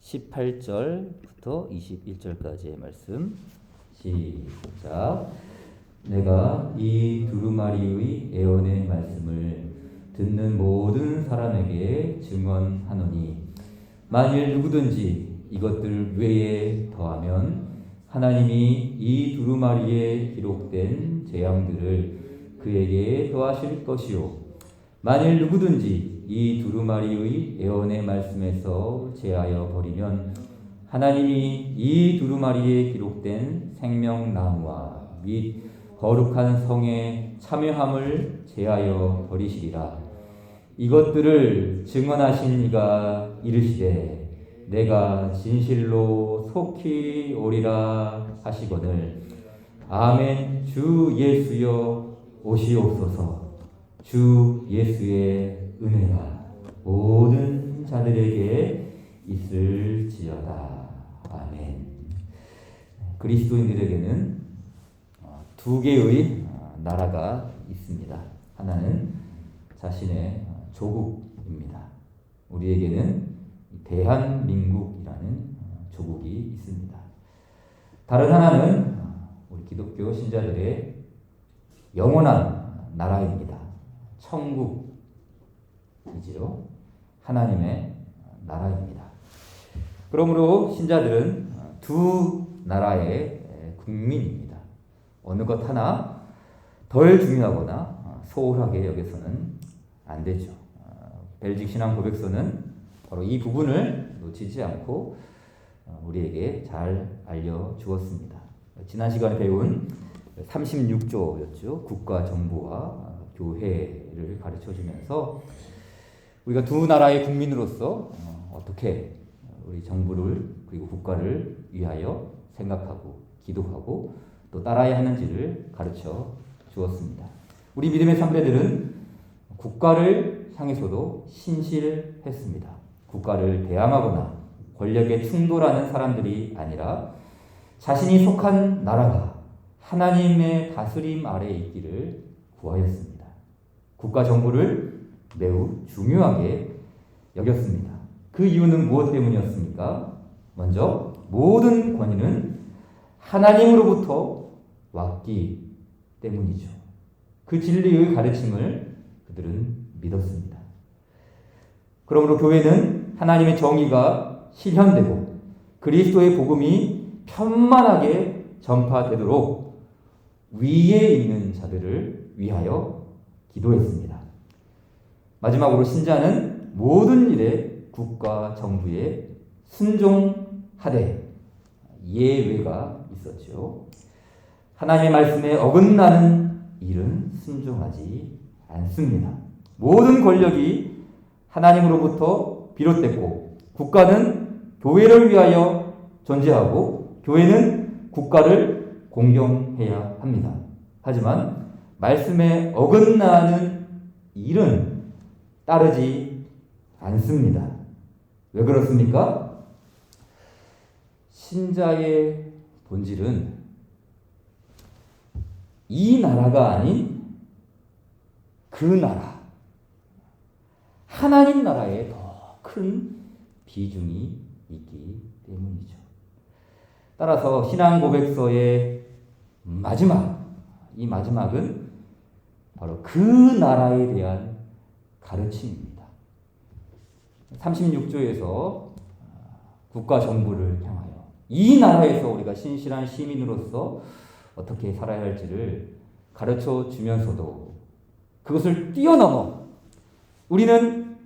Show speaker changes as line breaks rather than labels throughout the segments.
18절부터 21절까지의 말씀 시작. 내가 이 두루마리의 애언의 말씀을 듣는 모든 사람에게 증언하노니 만일 누구든지 이것들 외에 더하면 하나님이 이 두루마리에 기록된 재앙들을 그에게 더하실 것이요 만일 누구든지 이 두루마리의 애언의 말씀에서 제하여 버리면 하나님이 이 두루마리에 기록된 생명나무와 및 거룩한 성의 참여함을 제하여 버리시리라. 이것들을 증언하신 이가 이르시되 내가 진실로 속히 오리라 하시거늘 아멘. 주 예수여 오시옵소서. 주 예수의 은혜가 모든 자들에게 있을지어다. 아멘. 그리스도인들에게는 두 개의 나라가 있습니다. 하나는 자신의 조국입니다. 우리에게는 대한민국이라는 조국이 있습니다. 다른 하나는 우리 기독교 신자들의 영원한 나라입니다. 천국이지요. 하나님의 나라입니다. 그러므로 신자들은 두 나라의 국민입니다. 어느 것 하나 덜 중요하거나 소홀하게 여겨서는 안 되죠. 벨직 신앙 고백서는 바로 이 부분을 놓치지 않고 우리에게 잘 알려주었습니다. 지난 시간에 배운 36조였죠. 국가, 정부와 교회를 가르쳐주면서 우리가 두 나라의 국민으로서 어떻게 우리 정부를 그리고 국가를 위하여 생각하고 기도하고 또 따라야 하는지를 가르쳐 주었습니다. 우리 믿음의 선배들은 국가를 향해서도 신실했습니다. 국가를 대항하거나 권력에 충돌하는 사람들이 아니라 자신이 속한 나라가 하나님의 다스림 아래에 있기를 구하였습니다. 국가 정부를 매우 중요하게 여겼습니다. 그 이유는 무엇 때문이었습니까? 먼저 모든 권위는 하나님으로부터 왔기 때문이죠. 그 진리의 가르침을 그들은 믿었습니다. 그러므로 교회는 하나님의 정의가 실현되고 그리스도의 복음이 편만하게 전파되도록 위에 있는 자들을 위하여 기도했습니다. 마지막으로 신자는 모든 일에 국가 정부에 순종하되 예외가 있었죠. 하나님의 말씀에 어긋나는 일은 순종하지 않습니다. 모든 권력이 하나님으로부터 비롯됐고 국가는 교회를 위하여 존재하고 교회는 국가를 공경해야 합니다. 하지만 말씀에 어긋나는 일은 따르지 않습니다. 왜 그렇습니까? 신자의 본질은 이 나라가 아닌 그 나라, 하나님 나라에 더 큰 비중이 있기 때문이죠. 따라서 신앙 고백서의 마지막, 이 마지막은 바로 그 나라에 대한 가르침입니다. 36조에서 국가 정부를 향하여 이 나라에서 우리가 신실한 시민으로서 어떻게 살아야 할지를 가르쳐 주면서도 그것을 뛰어넘어 우리는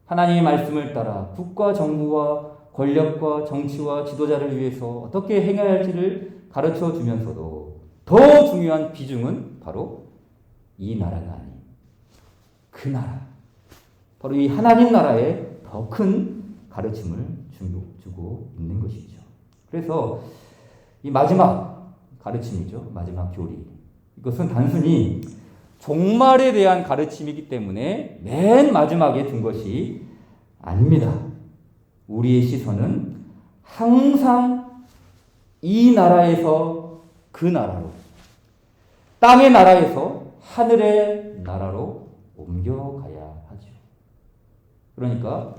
하나님의 말씀을 따라 국가 정부와 권력과 정치와 지도자를 위해서 어떻게 행해야 할지를 가르쳐 주면서도 더 중요한 비중은 바로 이 나라가 아닌 그 나라, 바로 이 하나님 나라에 더 큰 가르침을 주고 있는 것이죠. 그래서 이 마지막 가르침이죠. 마지막 교리. 이것은 단순히 종말에 대한 가르침이기 때문에 맨 마지막에 둔 것이 아닙니다. 우리의 시선은 항상 이 나라에서 그 나라로, 땅의 나라에서 하늘의 나라로 옮겨가야 하죠. 그러니까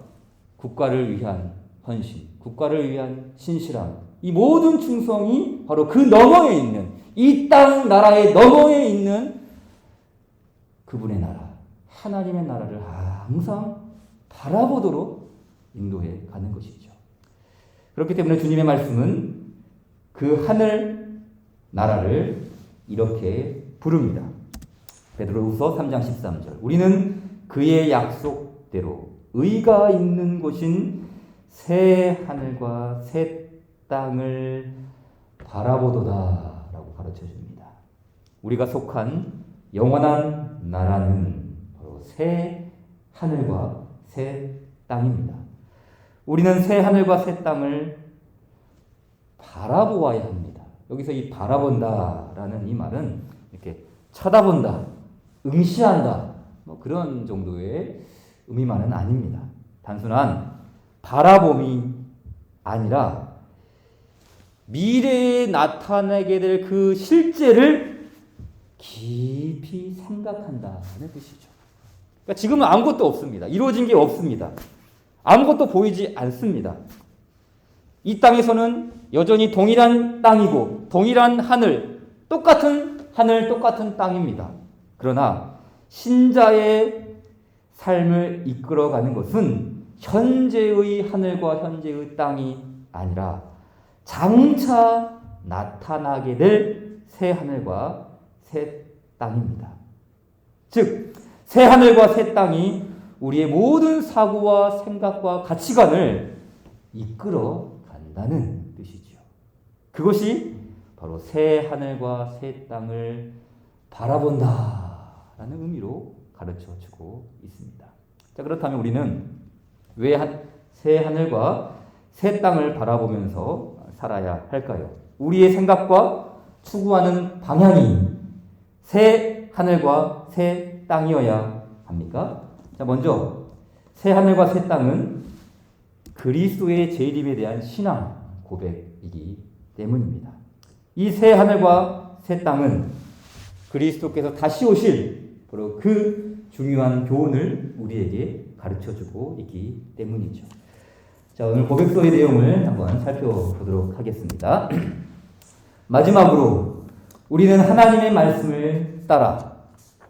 국가를 위한 헌신, 국가를 위한 신실함, 이 모든 충성이 바로 그 너머에 있는, 이 땅 나라의 너머에 있는 그분의 나라, 하나님의 나라를 항상 바라보도록 인도해 가는 것이죠. 그렇기 때문에 주님의 말씀은 그 하늘 나라를 이렇게 부릅니다. 베드로후서 3장 13절. 우리는 그의 약속대로 의가 있는 곳인 새 하늘과 새 땅을 바라보도다 라고 가르쳐 줍니다. 우리가 속한 영원한 나라는 바로 새 하늘과 새 땅입니다. 우리는 새 하늘과 새 땅을 바라보아야 합니다. 여기서 이 바라본다라는 이 말은 이렇게 쳐다본다, 응시한다, 뭐 그런 정도의 의미만은 아닙니다. 단순한 바라봄이 아니라 미래에 나타나게 될 그 실제를 깊이 생각한다는 뜻이죠. 그러니까 지금은 아무것도 없습니다. 이루어진 게 없습니다. 아무것도 보이지 않습니다. 이 땅에서는 여전히 동일한 땅이고 동일한 하늘, 똑같은 하늘, 똑같은 땅입니다. 그러나 신자의 삶을 이끌어가는 것은 현재의 하늘과 현재의 땅이 아니라 장차 나타나게 될 새 하늘과 새 땅입니다. 즉, 새 하늘과 새 땅이 우리의 모든 사고와 생각과 가치관을 이끌어 간다는 뜻이지요. 그것이 바로 새 하늘과 새 땅을 바라본다라는 의미로 가르쳐 주고 있습니다. 자, 그렇다면 우리는 왜 새 하늘과 새 땅을 바라보면서 살아야 할까요? 우리의 생각과 추구하는 방향이 새 하늘과 새 땅이어야 합니까? 자, 먼저 새 하늘과 새 땅은 그리스도의 재림에 대한 신앙 고백이기 때문입니다. 이 새 하늘과 새 땅은 그리스도께서 다시 오실 바로 그 중요한 교훈을 우리에게 가르쳐주고 있기 때문이죠. 자, 오늘 고백서의 내용을 한번 살펴보도록 하겠습니다. 마지막으로 우리는 하나님의 말씀을 따라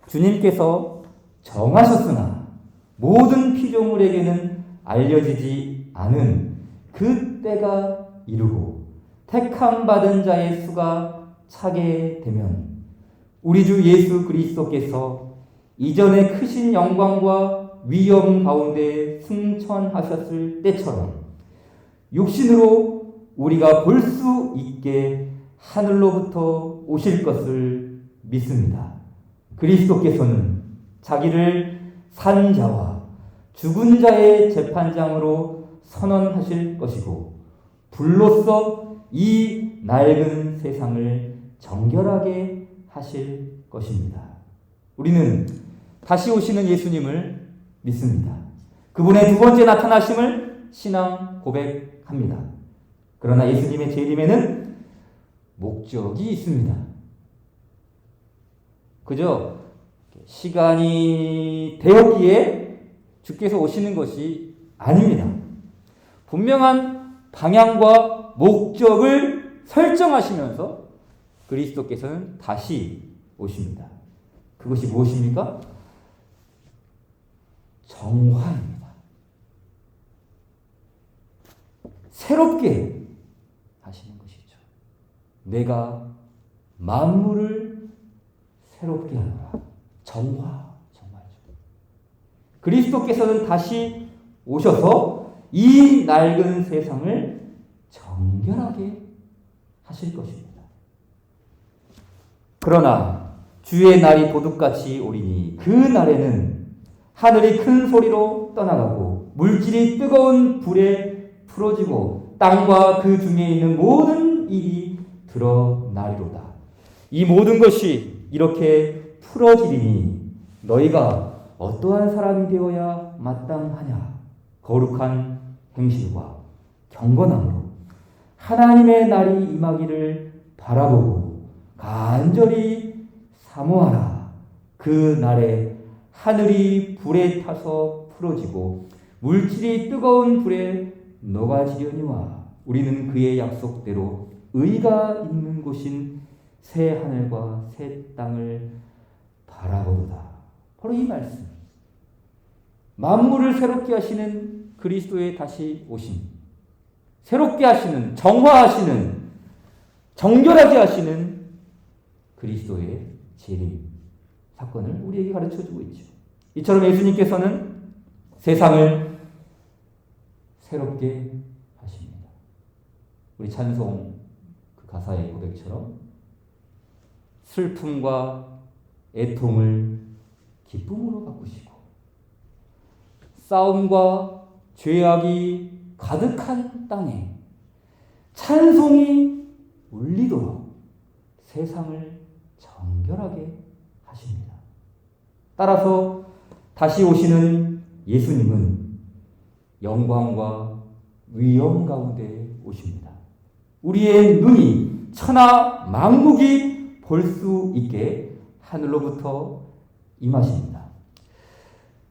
주님께서 정하셨으나 모든 피조물에게는 알려지지 않은 그 때가 이르고 택함 받은 자의 수가 차게 되면 우리 주 예수 그리스도께서 이전에 크신 영광과 위엄 가운데 승천하셨을 때처럼 육신으로 우리가 볼 수 있게 하늘로부터 오실 것을 믿습니다. 그리스도께서는 자기를 산 자와 죽은 자의 재판장으로 선언하실 것이고 불로써 이 낡은 세상을 정결하게 하실 것입니다. 우리는 다시 오시는 예수님을 믿습니다. 그분의 두 번째 나타나심을 신앙 고백합니다. 그러나 예수님의 재림에는 목적이 있습니다. 그저 시간이 되었기에 주께서 오시는 것이 아닙니다. 분명한 방향과 목적을 설정하시면서 그리스도께서는 다시 오십니다. 그것이 무엇입니까? 정화입니다. 새롭게 하시는 것이죠. 내가 만물을 새롭게 하노라. 정화죠. 그리스도께서는 다시 오셔서 이 낡은 세상을 정결하게 하실 것입니다. 그러나 주의 날이 도둑같이 오리니 그 날에는 하늘이 큰 소리로 떠나가고 물질이 뜨거운 불에 풀어지고 땅과 그 중에 있는 모든 일이 드러나리로다. 이 모든 것이 이렇게 풀어지리니 너희가 어떠한 사람이 되어야 마땅하냐? 거룩한 행실과 경건함으로 하나님의 날이 임하기를 바라보고 간절히 사모하라. 그 날에 하늘이 불에 타서 풀어지고 물질이 뜨거운 불에 녹아지려니와 우리는 그의 약속대로 의가 있는 곳인 새 하늘과 새 땅을 바라보도다. 바로 이 말씀. 만물을 새롭게 하시는 그리스도의 다시 오심. 새롭게 하시는, 정화하시는, 정결하게 하시는 그리스도의 재림 사건을 우리에게 가르쳐주고 있죠. 이처럼 예수님께서는 세상을 새롭게 하십니다. 우리 찬송 그 가사의 고백처럼 슬픔과 애통을 기쁨으로 바꾸시고 싸움과 죄악이 가득한 땅에 찬송이 울리도록 세상을 정결하게 하십니다. 따라서 다시 오시는 예수님은 영광과 위엄 가운데 오십니다. 우리의 눈이 천하 만국이 볼 수 있게 하늘로부터 임하십니다.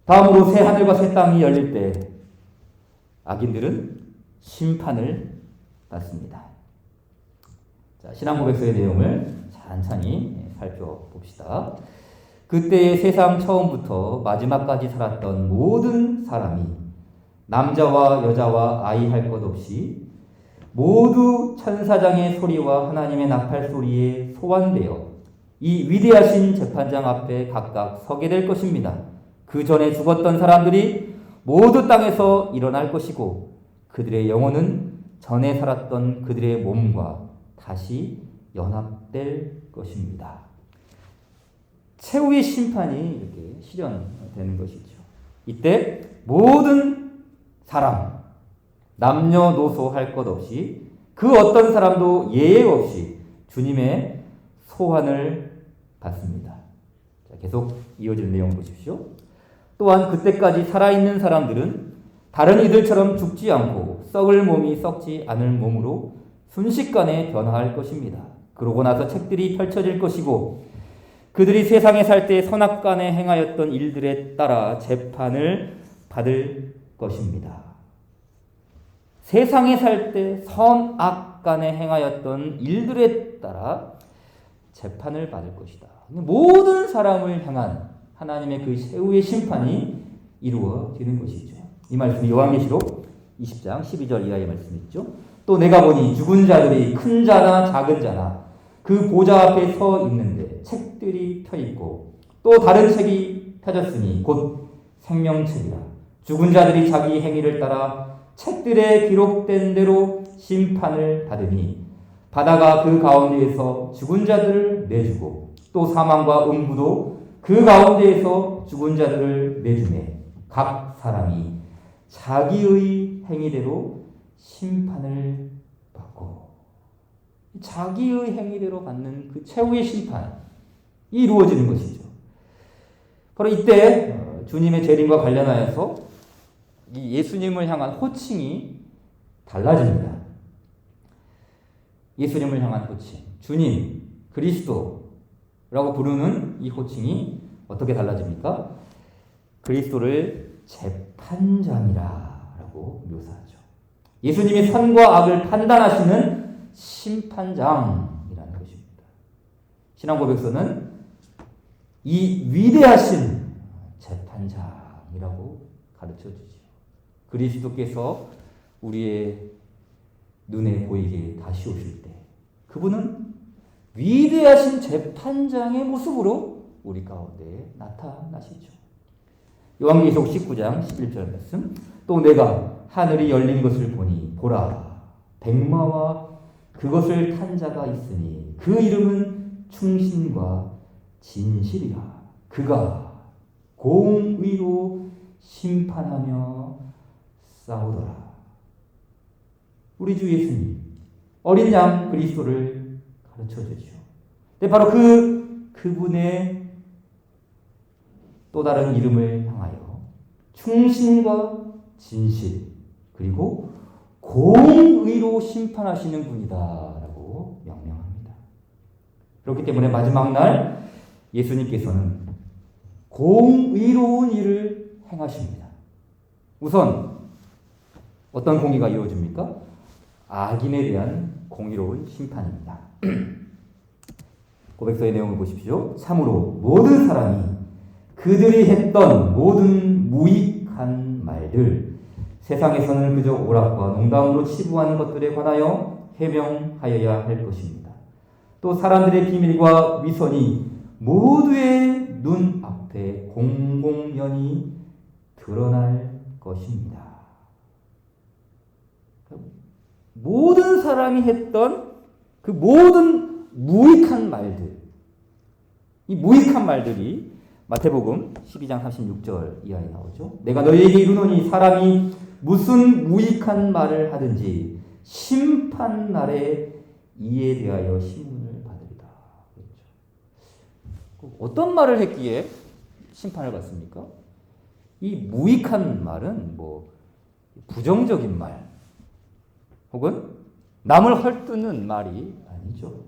다음으로 새 하늘과 새 땅이 열릴 때 악인들은 심판을 받습니다. 자, 신앙고백서의 내용을 찬찬히 살펴봅시다. 그때의 세상 처음부터 마지막까지 살았던 모든 사람이 남자와 여자와 아이 할 것 없이 모두 천사장의 소리와 하나님의 나팔 소리에 소환되어 이 위대하신 재판장 앞에 각각 서게 될 것입니다. 그 전에 죽었던 사람들이 모두 땅에서 일어날 것이고 그들의 영혼은 전에 살았던 그들의 몸과 다시 연합될 것입니다. 최후의 심판이 이렇게 실현되는 것이죠. 이때 모든 사람, 남녀노소 할 것 없이 그 어떤 사람도 예외 없이 주님의 소환을 받습니다. 자, 계속 이어질 내용 보십시오. 또한 그때까지 살아있는 사람들은 다른 이들처럼 죽지 않고 썩을 몸이 썩지 않을 몸으로 순식간에 변화할 것입니다. 그러고 나서 책들이 펼쳐질 것이고 그들이 세상에 살 때 선악간에 행하였던 일들에 따라 재판을 받을 것입니다. 세상에 살 때 선악간에 행하였던 일들에 따라 재판을 받을 것이다. 모든 사람을 향한 하나님의 그 최후의 심판이 이루어지는 것이죠. 이 말씀이 요한계시록 20장 12절 이하의 말씀이 있죠. 또 내가 보니 죽은 자들이 큰 자나 작은 자나 그 보좌 앞에 서 있는데 책들이 펴 있고 또 다른 책이 펴졌으니 곧 생명책이라. 죽은 자들이 자기 행위를 따라 책들에 기록된 대로 심판을 받으니 바다가 그 가운데에서 죽은 자들을 내주고 또 사망과 음부도 그 가운데에서 죽은 자들을 내주매 각 사람이 자기의 행위대로 심판을 받고 자기의 행위대로 받는 그 최후의 심판이 이루어지는 것이죠. 바로 이때 주님의 재림과 관련하여서 이 예수님을 향한 호칭이 달라집니다. 예수님을 향한 호칭, 주님, 그리스도라고 부르는 이 호칭이 어떻게 달라집니까? 그리스도를 재판장이라고 묘사하죠. 예수님이 선과 악을 판단하시는 심판장이라는 것입니다. 신앙고백서는 이 위대하신 재판장이라고 가르쳐주죠. 그리스도께서 우리의 눈에 보이게 다시 오실 때 그분은 위대하신 재판장의 모습으로 우리 가운데 나타나시죠. 요한계시록 19장 11절 말씀. 또 내가 하늘이 열린 것을 보니 보라 백마와 그것을 탄 자가 있으니 그 이름은 충신과 진실이라. 그가 공의로 심판하며 싸우더라. 우리 주 예수님 어린 양 그리스도를 가르쳐주죠. 근데 바로 그분의 또 다른 이름을 향하여 충신과 진실 그리고 공의로 심판하시는 분이다라고 명명합니다. 그렇기 때문에 마지막 날 예수님께서는 공의로운 일을 행하십니다. 우선 어떤 공의가 이루어집니까? 악인에 대한 공의로운 심판입니다. 고백서의 내용을 보십시오. 참으로 모든 사람이 그들이 했던 모든 무익한 말들, 세상에서는 그저 오락과 농담으로 치부하는 것들에 관하여 해명하여야 할 것입니다. 또 사람들의 비밀과 위선이 모두의 눈 앞에 공공연히 드러날 것입니다. 모든 사람이 했던 그 모든 무익한 말들, 이 무익한 말들이 마태복음 12장 36절 이하에 나오죠. 내가 너희에게 이르노니 사람이 무슨 무익한 말을 하든지 심판 날에 이에 대하여 신문을 받으리라. 그렇죠. 어떤 말을 했기에 심판을 받습니까? 이 무익한 말은 뭐 부정적인 말 혹은 남을 헐뜯는 말이 아니죠.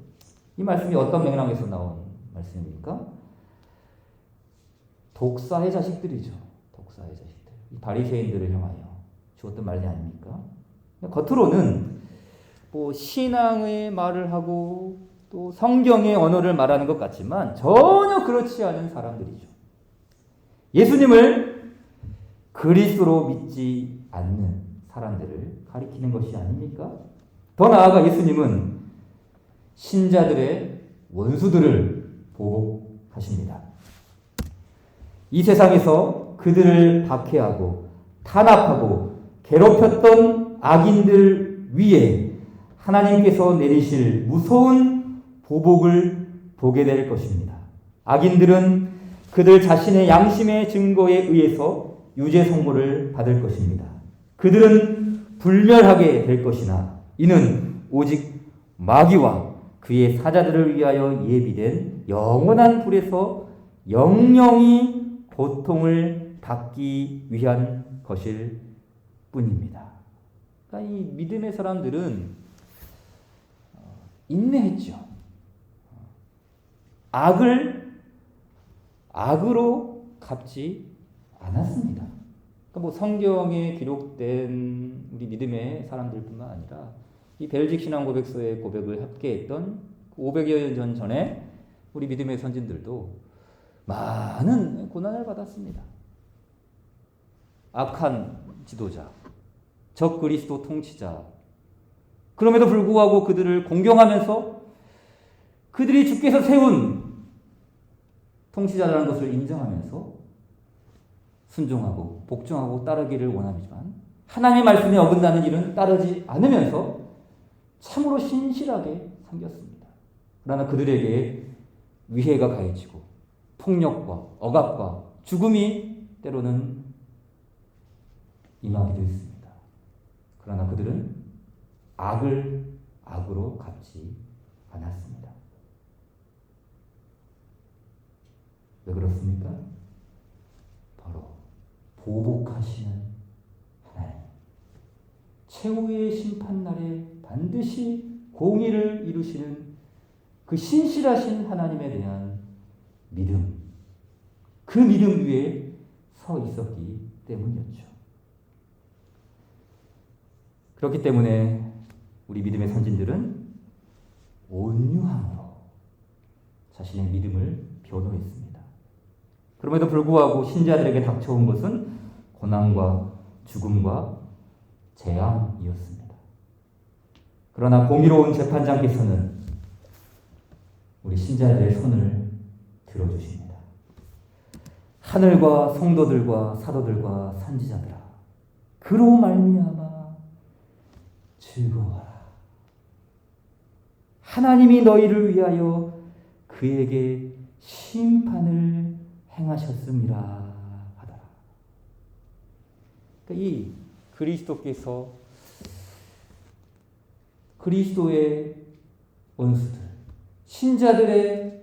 이 말씀이 어떤 맥락에서 나온 말씀입니까? 독사의 자식들이죠. 독사의 자식들. 이 바리새인들을 향하여 주었던 말이 아닙니까? 겉으로는 뭐 신앙의 말을 하고 또 성경의 언어를 말하는 것 같지만 전혀 그렇지 않은 사람들이죠. 예수님을 그리스도로 믿지 않는 사람들을 가리키는 것이 아닙니까? 더 나아가 예수님은 신자들의 원수들을 보복하십니다. 이 세상에서 그들을 박해하고 탄압하고 괴롭혔던 악인들 위에 하나님께서 내리실 무서운 보복을 보게 될 것입니다. 악인들은 그들 자신의 양심의 증거에 의해서 유죄 선고를 받을 것입니다. 그들은 불멸하게 될 것이나 이는 오직 마귀와 그의 사자들을 위하여 예비된 영원한 불에서 영영이 고통을 받기 위한 것일 뿐입니다. 그러니까 이 믿음의 사람들은 인내했죠. 악을 악으로 갚지 않았습니다. 그러니까 뭐 성경에 기록된 우리 믿음의 사람들뿐만 아니라 이 벨직 신앙 고백서의 고백을 함께했던 500여 년 전에 우리 믿음의 선진들도 많은 고난을 받았습니다. 악한 지도자, 적 그리스도 통치자. 그럼에도 불구하고 그들을 공경하면서 그들이 주께서 세운 통치자라는 것을 인정하면서 순종하고 복종하고 따르기를 원하지만 하나님의 말씀에 어긋나는 일은 따르지 않으면서 참으로 신실하게 섬겼습니다. 그러나 그들에게 위해가 가해지고 폭력과 억압과 죽음이 때로는 임하기도 했습니다. 그러나 그들은 악을 악으로 갚지 않았습니다. 왜 그렇습니까? 바로 보복하시는 하나님, 최후의 심판날에 반드시 공의를 이루시는 그 신실하신 하나님에 대한 믿음, 그 믿음 위에 서 있었기 때문이었죠. 그렇기 때문에 우리 믿음의 선진들은 온유함으로 자신의 믿음을 변호했습니다. 그럼에도 불구하고 신자들에게 닥쳐온 것은 고난과 죽음과 재앙이었습니다. 그러나 공의로운 재판장께서는 우리 신자들의 손을 들어주십니다. 하늘과 성도들과 사도들과 선지자들아, 그로 말미암아 즐거워하라. 하나님이 너희를 위하여 그에게 심판을 행하셨음이라 하더라. 그러니까 이 그리스도께서 그리스도의 원수들, 신자들의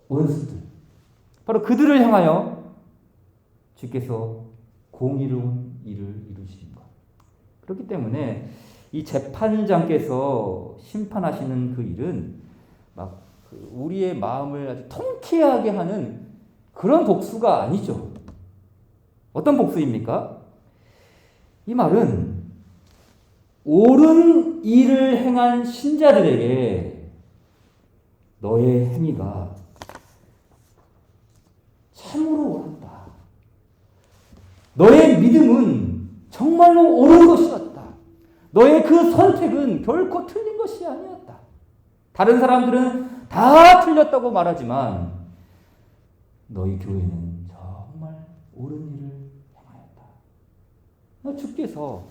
원수들, 바로 그들을 향하여 주께서 공의로운 일을 이루시는 것. 그렇기 때문에 이 재판장께서 심판하시는 그 일은 막 우리의 마음을 아주 통쾌하게 하는 그런 복수가 아니죠. 어떤 복수입니까? 이 말은 옳은 일을 행한 신자들에게 너의 행위가 참으로 옳았다. 너의 믿음은 정말로 옳은 것이었다. 너의 그 선택은 결코 틀린 것이 아니었다. 다른 사람들은 다 틀렸다고 말하지만 너희 교회는 정말 옳은 일을 행하였다. 주께서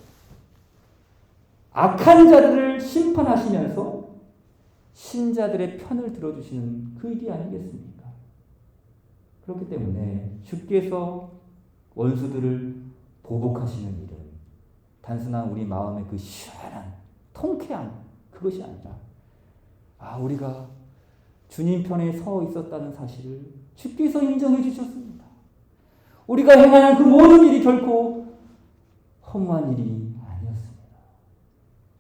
악한 자들을 심판하시면서 신자들의 편을 들어주시는 그 일이 아니겠습니까? 그렇기 때문에 주께서 원수들을 보복하시는 일은 단순한 우리 마음의 그 시원한 통쾌함 그것이 아니라 우리가 주님 편에 서 있었다는 사실을 주께서 인정해 주셨습니다. 우리가 행하는 그 모든 일이 결코 허무한 일이 아니었습니다.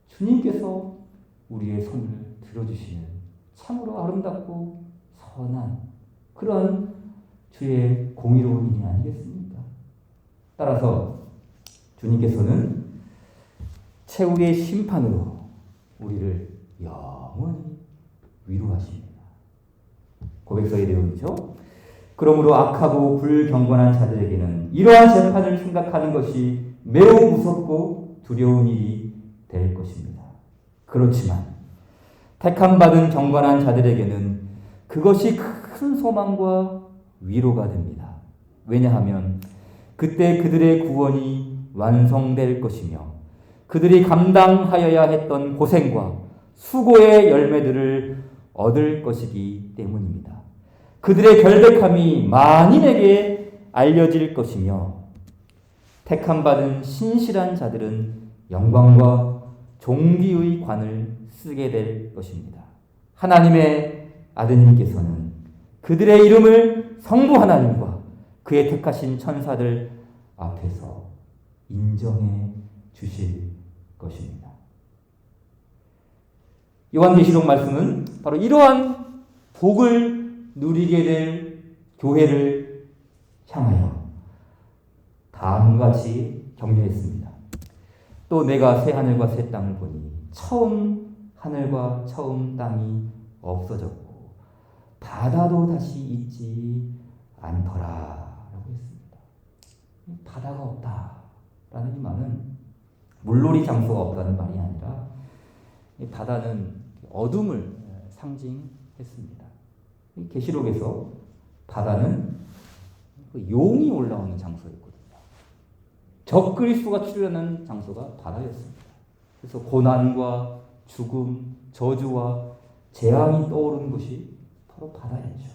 주님께서 우리의 손을 들어주시는 참으로 아름답고 선한 그런 주의 공의로운 일이 아니겠습니까? 따라서 주님께서는 최후의 심판으로 우리를 영원히 위로하십니다. 고백서의 내용이죠. 그러므로 악하고 불경건한 자들에게는 이러한 재판을 생각하는 것이 매우 무섭고 두려운 일이 될 것입니다. 그렇지만 택함받은 경건한 자들에게는 그것이 큰 소망과 위로가 됩니다. 왜냐하면 그때 그들의 구원이 완성될 것이며 그들이 감당하여야 했던 고생과 수고의 열매들을 얻을 것이기 때문입니다. 그들의 결백함이 만인에게 알려질 것이며 택함받은 신실한 자들은 영광과 존귀의 관을 쓰게 될 것입니다. 하나님의 아드님께서는 그들의 이름을 성부 하나님과 그의 택하신 천사들 앞에서 인정해 주실 것입니다. 요한계시록 말씀은 바로 이러한 복을 누리게 될 교회를 향하여 다음과 같이 격려했습니다. 또 내가 새 하늘과 새 땅을 보니 처음 하늘과 처음 땅이 없어졌고 바다도 다시 있지 않더라 라고 했습니다. 바다가 없다라는 이 말은 물놀이 장소가 없다는 말이 아니라 이 바다는 어둠을 상징했습니다. 계시록에서 바다는 용이 올라오는 장소였거든요. 적그리스도가 출현하는 장소가 바다였습니다. 그래서 고난과 죽음, 저주와 재앙이 떠오르는 곳이 바로 바다였죠.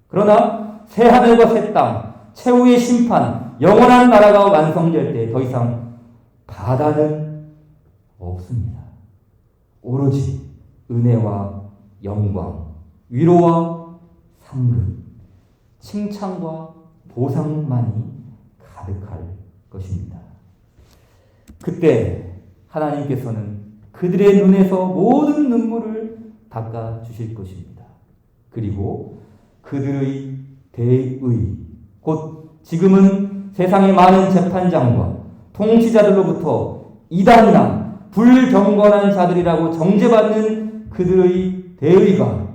그러나 새 하늘과 새 땅, 최후의 심판, 영원한 나라가 완성될 때 더 이상 바다는 없습니다. 오로지 은혜와 영광, 위로와 상급, 칭찬과 보상만이 가득할 것입니다. 그때 하나님께서는 그들의 눈에서 모든 눈물을 닦아 주실 것입니다. 그리고 그들의 대의, 곧 지금은 세상의 많은 재판장과 통치자들로부터 이단이나 불경건한 자들이라고 정죄받는 그들의 대의가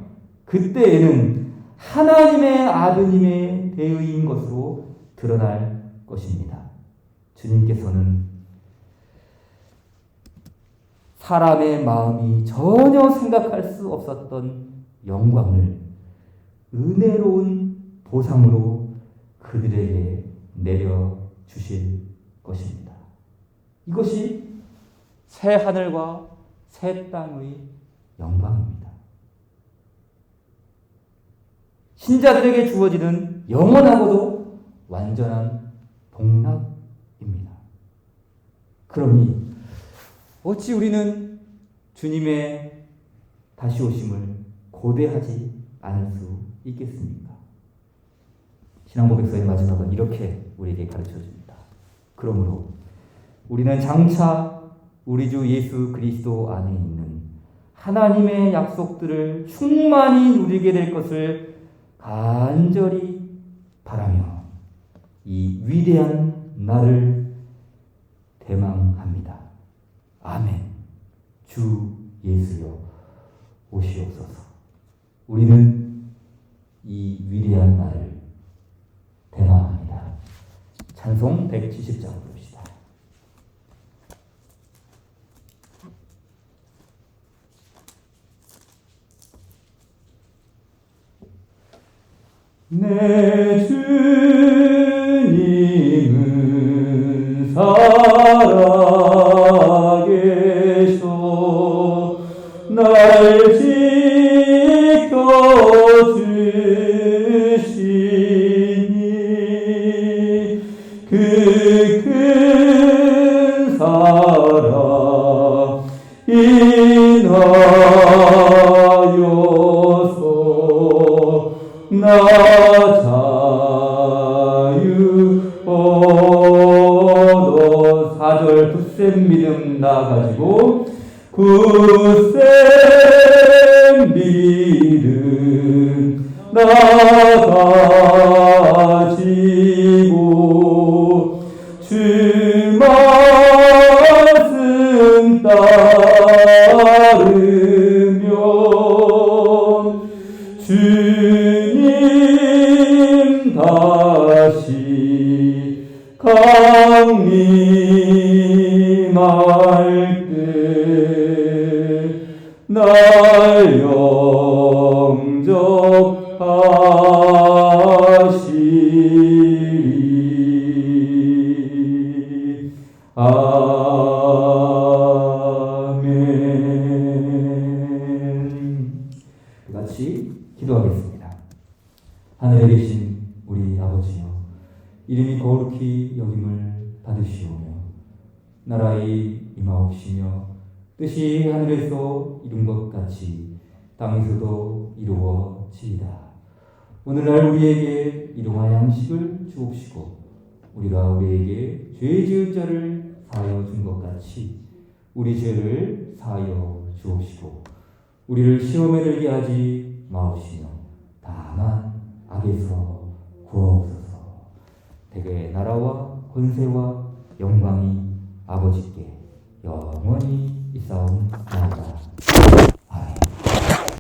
그때에는 하나님의 아드님의 대의인 것으로 드러날 것입니다. 주님께서는 사람의 마음이 전혀 생각할 수 없었던 영광을 은혜로운 보상으로 그들에게 내려주실 것입니다. 이것이 새 하늘과 새 땅의 영광입니다. 신자들에게 주어지는 영원하고도 완전한 복락입니다. 그러니 어찌 우리는 주님의 다시 오심을 고대하지 않을 수 있겠습니까? 신앙고백서의 마지막은 이렇게 우리에게 가르쳐 줍니다. 그러므로 우리는 장차 우리 주 예수 그리스도 안에 있는 하나님의 약속들을 충만히 누리게 될 것을 간절히 바라며 이 위대한 날을 대망합니다. 아멘. 주 예수여 오시옵소서. 우리는 이 위대한 날을 대망합니다. 찬송 170장 부릅시다. 내 주님은 살아계셔 날 지켜주시니 그 큰 사랑 인하여서 나 자유 얻어 4절 굳센 믿음 나가지고 굳센 믿음 나가지고 주 말씀 따르면 주님 다시 강림할 때 날 영접하시리. 아멘. 같이 기도하겠습니다. 하늘에 계신 우리 아버지여, 이름이 거룩히 여김을 받으시오며 나라의 임하옵시며 뜻이 하늘에서 이룬 것 같이 땅에서도 이루어지이다. 오늘날 우리에게 일용할 양식을 주옵시고 우리가 우리에게 죄 지은 자를 사하여 준 것 같이 우리 죄를 사하여 주옵시고 우리를 시험에 들게 하지 마옵시며 다만 악에서 구하옵소서. 대개 나라와 권세와 영광이 아버지께 영원히 있사옵나이다.